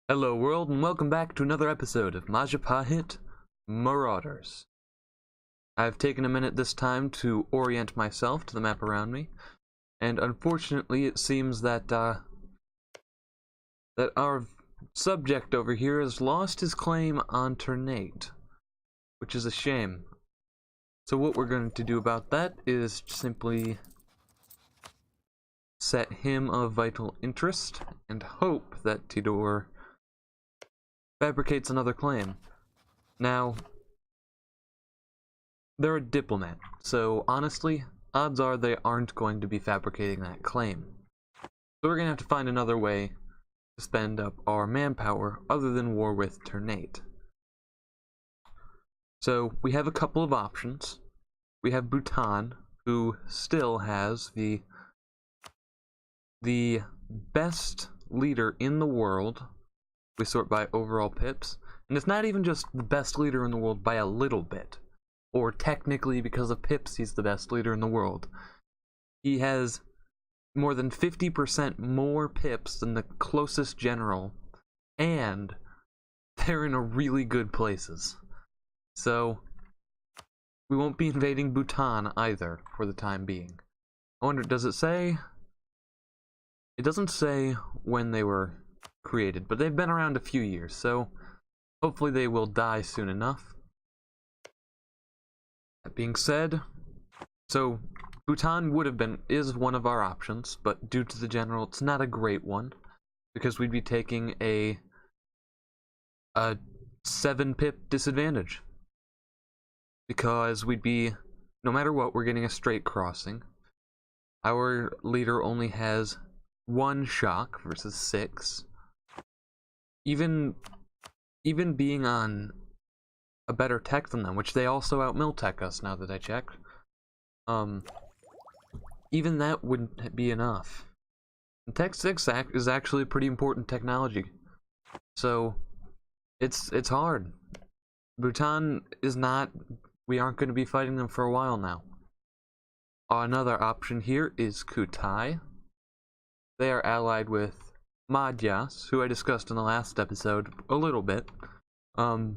Hello world, and welcome back to another episode of Majapahit Marauders. I've taken a minute this time to orient myself to the map around me, and unfortunately it seems that our subject over here has lost his claim on Ternate, which is a shame. So what we're going to do about that is simply set him of vital interest and hope that Tidor fabricates another claim. Now, they're a diplomat, so honestly, odds are they aren't going to be fabricating that claim. So we're going to have to find another way to spend up our manpower other than war with Ternate. So we have a couple of options. We have Bhutan, who still has the best leader in the world. We sort by overall pips, and it's not even just the best leader in the world by a little bit, or technically because of pips he's the best leader in the world. He has more than 50% more pips than the closest general, and they're in a really good places. So we won't be invading Bhutan either for the time being. I wonder, does it say? It doesn't say when they were created, but they've been around a few years, so hopefully they will die soon enough. That being said, so Bhutan is one of our options, but due to the general, it's not a great one, because we'd be taking a 7 pip disadvantage. Because we'd be, no matter what, we're getting a straight crossing. Our leader only has 1 shock versus 6. Even being on a better tech than them, which they also out-mill tech us now that I checked, even that wouldn't be enough. And Tech 6 is actually a pretty important technology, so it's hard. Bhutan is not. We aren't going to be fighting them for a while now. Another option here is Kutai. They are allied with Madhyas, who I discussed in the last episode a little bit. I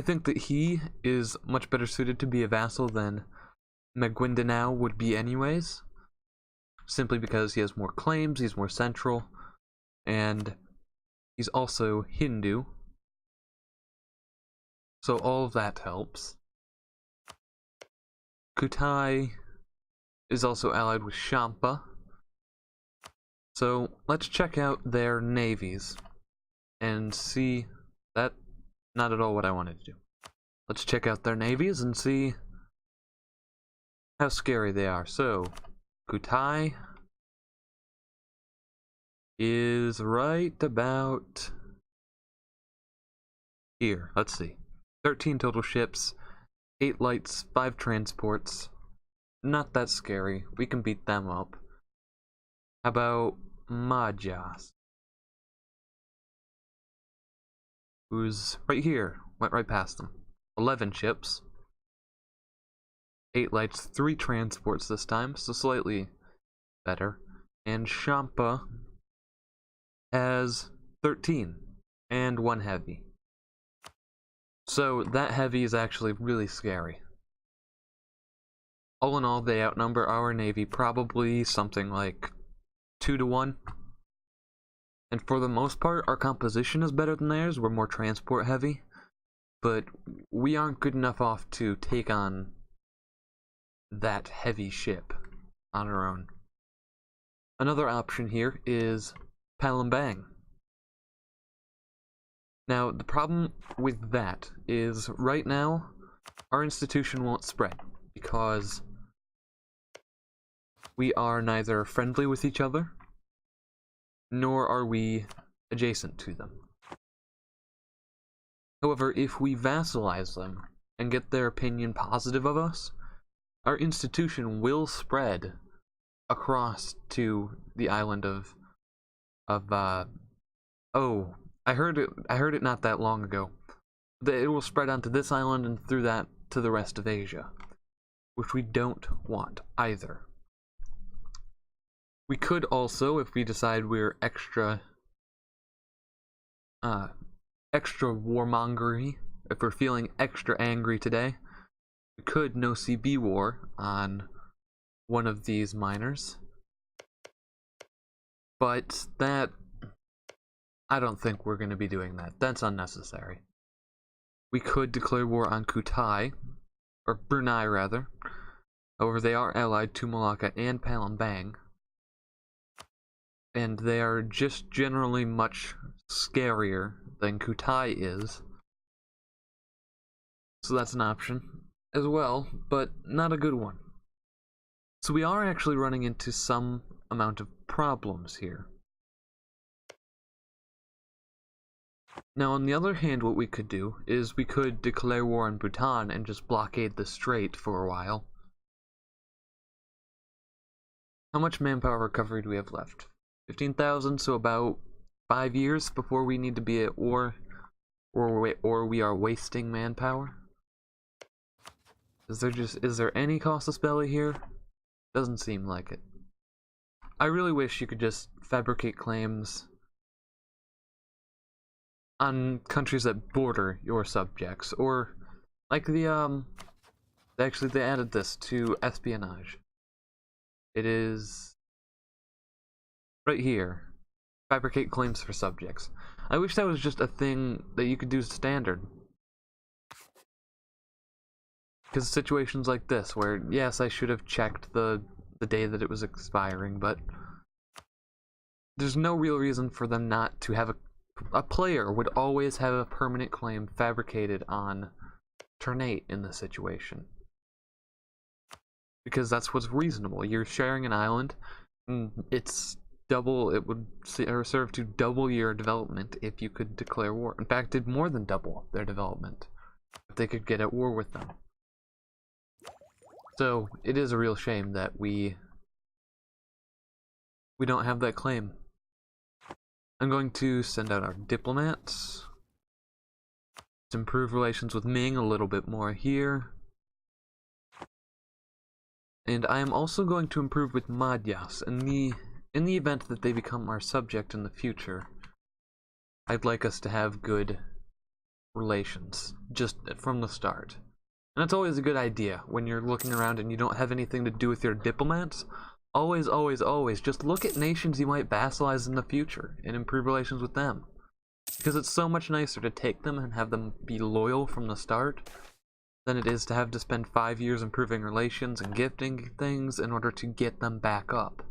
think that he is much better suited to be a vassal than Megwindanao would be anyways, simply because he has more claims, he's more central, and he's also Hindu. So all of that helps. Kutai is also allied with Shampa. So let's check out their navies and see that. Not at all what I wanted to do. Let's check out their navies and see how scary they are. So Kutai is right about here. Let's see. 13 total ships, 8 lights, 5 transports. Not that scary. We can beat them up. How about Madhyas? Who's right here? Went right past them. 11 ships. 8 lights, 3 transports this time, so slightly better. And Shampa has 13 and 1 heavy. So that heavy is actually really scary. All in all, they outnumber our navy probably something like 2 to 1. And for the most part, our composition is better than theirs. We're more transport heavy. But we aren't good enough off to take on that heavy ship on our own. Another option here is Palembang. Now, the problem with that is right now, our institution won't spread because we are neither friendly with each other, nor are we adjacent to them. However, if we vassalize them and get their opinion positive of us, our institution will spread across to the island of oh, I heard it not that long ago. It will spread onto this island and through that to the rest of Asia, which we don't want either. We could also, if we decide we're extra extra warmongery, if we're feeling extra angry today, we could no CB war on one of these miners. But that, I don't think we're going to be doing that. That's unnecessary. We could declare war on Kutai, or Brunei rather. However, they are allied to Malacca and Palembang. And they are just generally much scarier than Kutai is. So that's an option as well, but not a good one. So we are actually running into some amount of problems here. Now, on the other hand, what we could do is we could declare war on Bhutan and just blockade the strait for a while. How much manpower recovery do we have left? 15,000, so about 5 years before we need to be at war, or we are wasting manpower. Is there any casus belli here? Doesn't seem like it. I really wish you could just fabricate claims on countries that border your subjects, or like actually they added this to espionage. It is right here. Fabricate claims for subjects. I wish that was just a thing that you could do standard. Because situations like this, where yes, I should have checked the day that it was expiring, but there's no real reason for them not to have a player would always have a permanent claim fabricated on turn 8 in this situation. Because that's what's reasonable. You're sharing an island, and it's double, it would serve to double your development if you could declare war. In fact, did more than double their development if they could get at war with them. So, it is a real shame that we don't have that claim. I'm going to send out our diplomats to improve relations with Ming a little bit more here. And I am also going to improve with Madhyas in the event that they become our subject in the future. I'd like us to have good relations, just from the start. And that's always a good idea when you're looking around and you don't have anything to do with your diplomats. Always, always, always just look at nations you might vassalize in the future and improve relations with them. Because it's so much nicer to take them and have them be loyal from the start than it is to have to spend 5 years improving relations and gifting things in order to get them back up.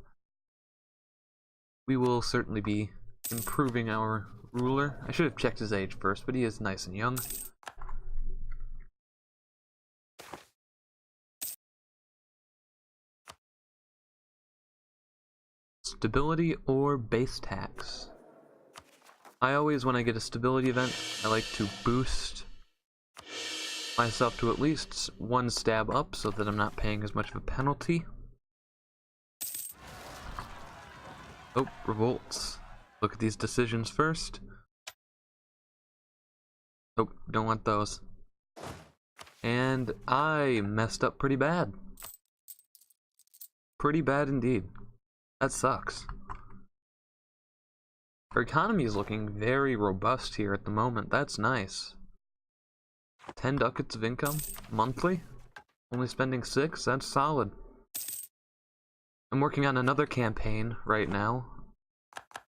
We will certainly be improving our ruler. I should have checked his age first, but he is nice and young. Stability or base tax? I always, when I get a stability event, I like to boost myself to at least 1 stab up so that I'm not paying as much of a penalty. Oh, revolts. Look at these decisions first. Oh, don't want those. And I messed up pretty bad. Pretty bad indeed. That sucks. Our economy is looking very robust here at the moment. That's nice. 10 ducats of income monthly. Only spending 6. That's solid. I'm working on another campaign right now.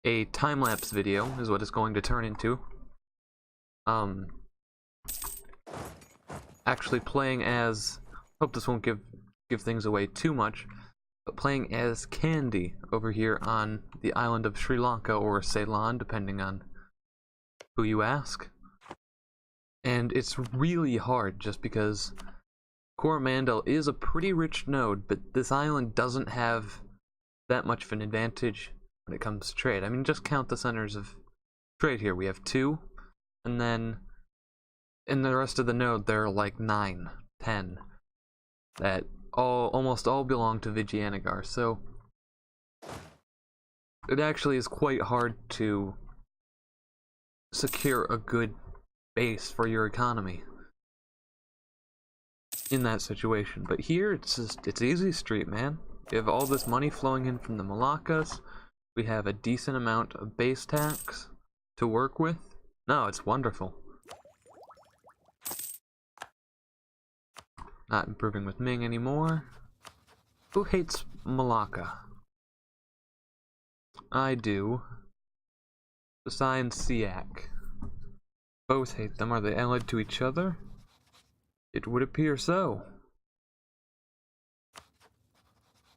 A time-lapse video is what it's going to turn into. Actually playing as, hope this won't give things away too much, but playing as Candy over here on the island of Sri Lanka, or Ceylon, depending on who you ask. And it's really hard just because Coromandel is a pretty rich node, but this island doesn't have that much of an advantage when it comes to trade. I mean, just count the centers of trade here. We have 2, and then in the rest of the node there are like 9, 10 that almost all belong to Vijayanagar, so it actually is quite hard to secure a good base for your economy in that situation. But here it's easy street, man. We have all this money flowing in from the Malaccas. We have a decent amount of base tax to work with. No, it's wonderful. Not improving with Ming anymore. Who hates Malacca? I do. Kasai and Siak. Both hate them. Are they allied to each other? It would appear so.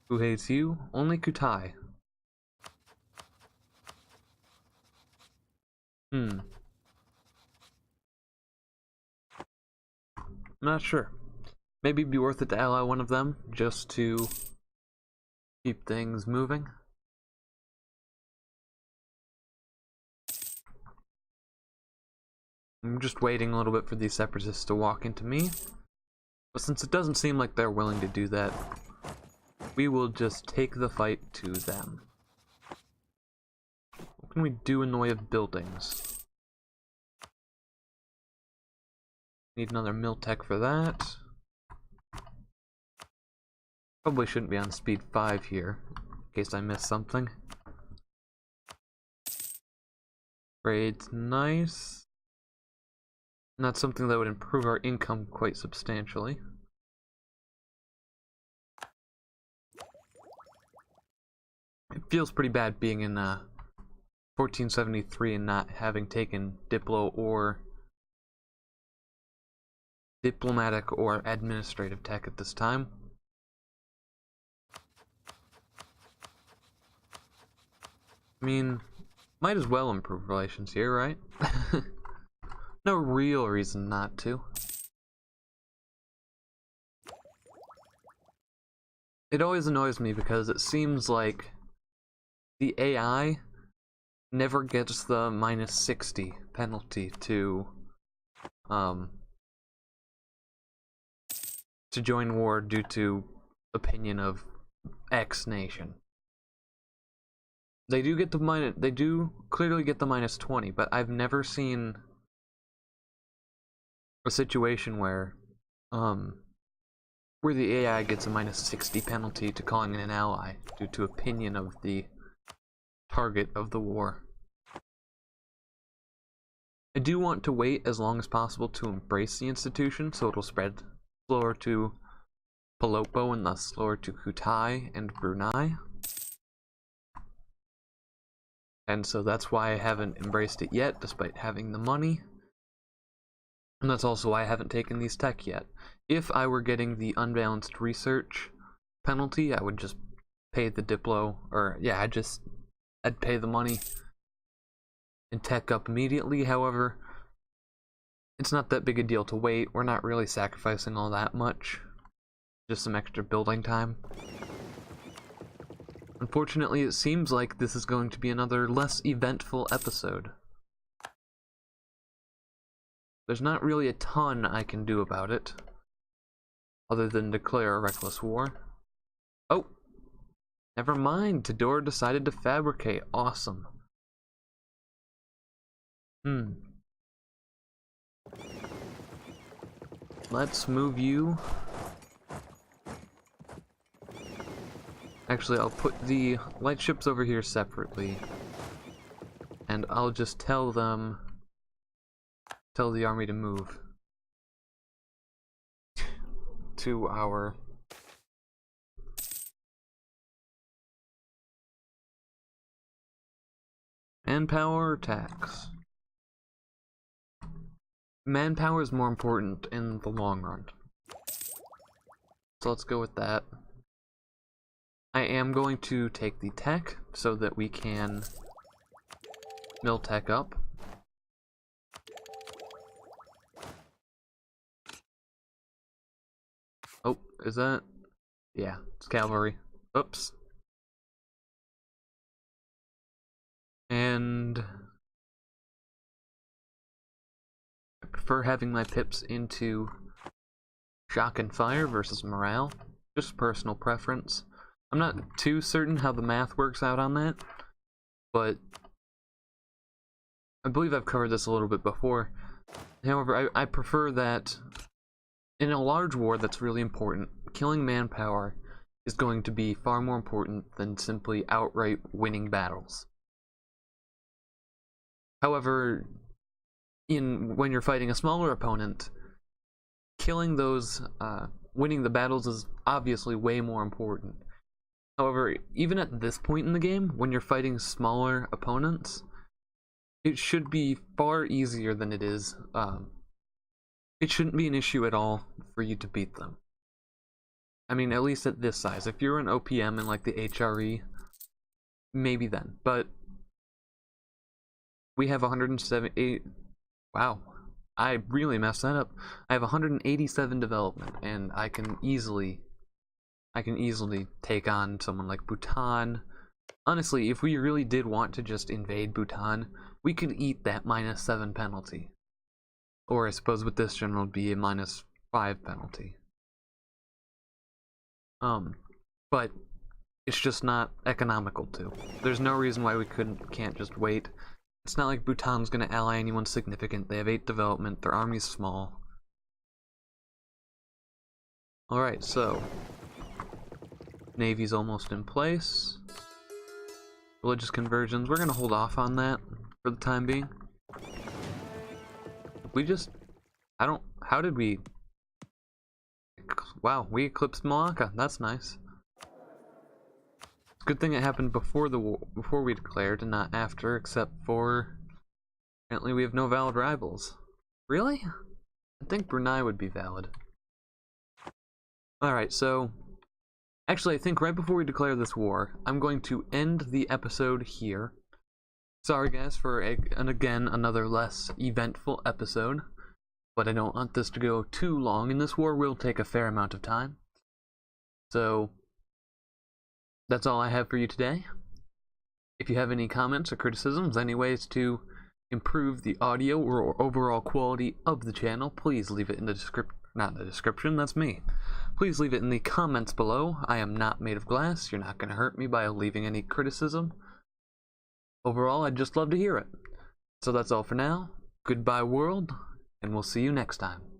Who hates you? Only Kutai. I'm not sure. Maybe it'd be worth it to ally one of them, just to keep things moving. I'm just waiting a little bit for these separatists to walk into me. But since it doesn't seem like they're willing to do that, we will just take the fight to them. What can we do in the way of buildings? Need another mill tech for that. Probably shouldn't be on speed 5 here, in case I missed something. Trade's nice. And that's something that would improve our income quite substantially. It feels pretty bad being in 1473 and not having taken Diplo or Diplomatic or Administrative Tech at this time. I mean, might as well improve relations here, right? No real reason not to. It always annoys me because it seems like the AI never gets the -60 penalty to join war due to opinion of X nation. They do get the they do clearly get the -20, but I've never seen a situation where the AI gets a -60 penalty to calling in an ally due to opinion of the target of the war. I do want to wait as long as possible to embrace the institution, so it'll spread slower to Palopo and thus slower to Kutai and Brunei. And so that's why I haven't embraced it yet, despite having the money. And that's also why I haven't taken these tech yet. If I were getting the unbalanced research penalty, I would just pay the Diplo, or yeah, I'd pay the money and tech up immediately. However, it's not that big a deal to wait. We're not really sacrificing all that much. Just some extra building time. Unfortunately, it seems like this is going to be another less eventful episode. There's not really a ton I can do about it, other than declare a reckless war. Oh! Never mind, Tidor decided to fabricate. Awesome. Let's move you. Actually, I'll put the light ships over here separately. And I'll just tell the army to move to our manpower or tax. Manpower is more important in the long run. So let's go with that. I am going to take the tech so that we can mill tech up. Oh, is that? Yeah, it's cavalry. Oops. And I prefer having my pips into shock and fire versus morale. Just personal preference. I'm not too certain how the math works out on that, but I believe I've covered this a little bit before. However, I prefer that in a large war that's really important, killing manpower is going to be far more important than simply outright winning battles. However, when you're fighting a smaller opponent, killing those, winning the battles is obviously way more important. However, even at this point in the game, when you're fighting smaller opponents, it should be far easier than it is. It shouldn't be an issue at all for you to beat them. I mean, at least at this size. If you're an OPM in like the HRE, maybe then. But we have 178. Wow, I really messed that up. I have 187 development, and I can easily take on someone like Bhutan. Honestly, if we really did want to just invade Bhutan, we could eat that -7 penalty. Or I suppose with this general it'd be a -5 penalty. But it's just not economical to. There's no reason why we can't just wait. It's not like Bhutan's gonna ally anyone significant. They have 8 development, their army's small. Alright, so Navy's almost in place. Religious conversions, we're gonna hold off on that for the time being. How did we... Wow, we eclipsed Malacca, that's nice. It's a good thing it happened before the war, before we declared, and not after, except for... Apparently we have no valid rivals. Really? I think Brunei would be valid. Alright, so... Actually, I think right before we declare this war, I'm going to end the episode here. Sorry guys for, again, another less eventful episode. But I don't want this to go too long, and this war will take a fair amount of time. So, that's all I have for you today. If you have any comments or criticisms, any ways to improve the audio or overall quality of the channel, please leave it in the description. Not in the description, that's me. Please leave it in the comments below. I am not made of glass. You're not going to hurt me by leaving any criticism. Overall, I'd just love to hear it. So that's all for now. Goodbye, world, and we'll see you next time.